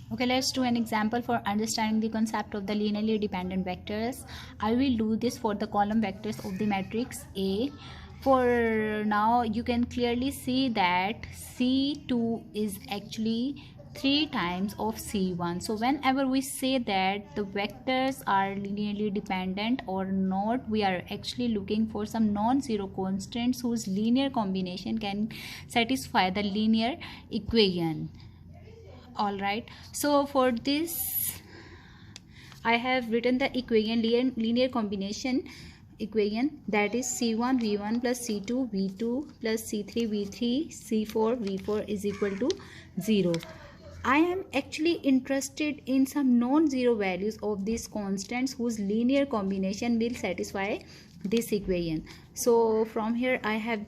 Okay, let's do an example for understanding the concept of the linearly dependent vectors. I will do this for the column vectors of the matrix A. For now, you can clearly see that C2 is actually 3 times of C1. So whenever we say that the vectors are linearly dependent or not, we are actually looking for some non-zero constants whose linear combination can satisfy the linear equation. All right, so for this I have written the equation, linear combination equation, that is c1 v1 plus c2 v2 plus c3 v3 c4 v4 is equal to 0. I am actually interested in some non-zero values of these constants whose linear combination will satisfy this equation. So from here I have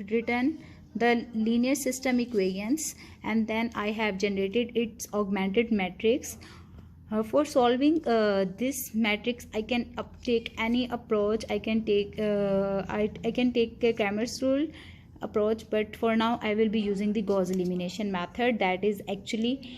written the linear system equations, and then I have generated its augmented matrix. For solving this matrix, I can take any approach. I can take I can take a Cramer's rule approach, but for now I will be using the Gauss elimination method, that is actually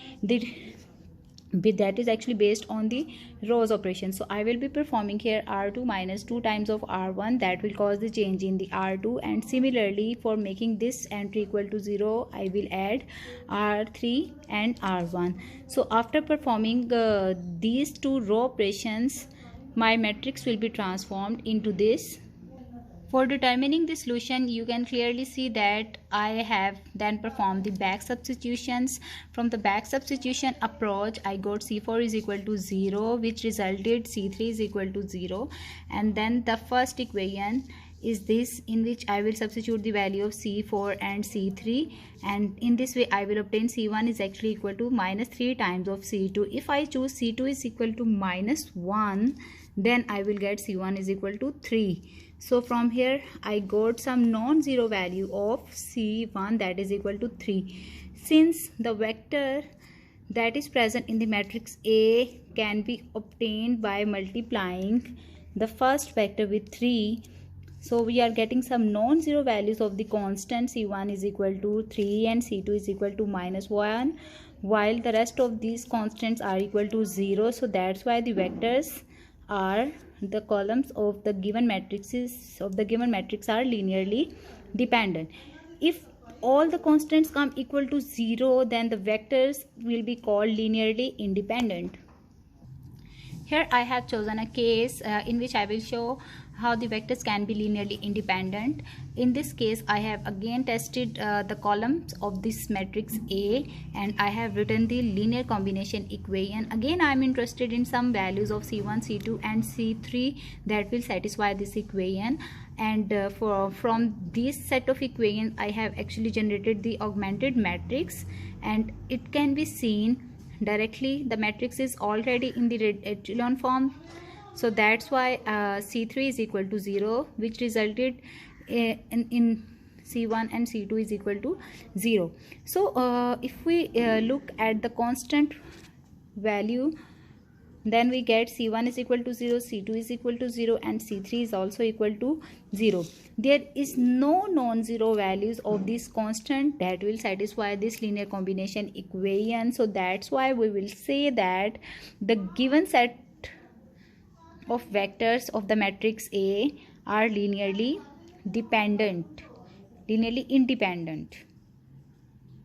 based on the rows operation. So I will be performing here r2 minus 2 times of r1, that will cause the change in the r2, and similarly for making this entry equal to 0, I will add r3 and r1. So after performing these two row operations, my matrix will be transformed into this. For determining the solution, you can clearly see that I have then performed the back substitutions. From the back substitution approach, I got C4 is equal to 0, which resulted C3 is equal to 0. And then the first equation is this, in which I will substitute the value of C4 and C3, and in this way I will obtain C1 is actually equal to minus 3 times of C2. If I choose C2 is equal to minus 1, then I will get C1 is equal to 3. So from here I got some non-zero value of C1, that is equal to 3. Since the vector that is present in the matrix A can be obtained by multiplying the first vector with 3, so we are getting some non-zero values of the constant. C1 is equal to 3 and C2 is equal to minus 1, while the rest of these constants are equal to 0. So that's why the vectors are the columns of the given matrices of the given matrix are linearly dependent. If all the constants come equal to 0, then the vectors will be called linearly independent. Here I have chosen a case in which I will show how the vectors can be linearly independent. In this case, I have again tested the columns of this matrix A, and I have written the linear combination equation. Again, I am interested in some values of C1, C2 and C3 that will satisfy this equation. And from this set of equations, I have actually generated the augmented matrix, and it can be seen directly the matrix is already in the echelon form. So that's why C3 is equal to 0, which resulted in C1 and C2 is equal to 0. So if we look at the constant value, then we get C1 is equal to 0, C2 is equal to 0 and C3 is also equal to 0. There is no non-zero values of this constant that will satisfy this linear combination equation. So that's why we will say that the given set of vectors of the matrix A are linearly independent.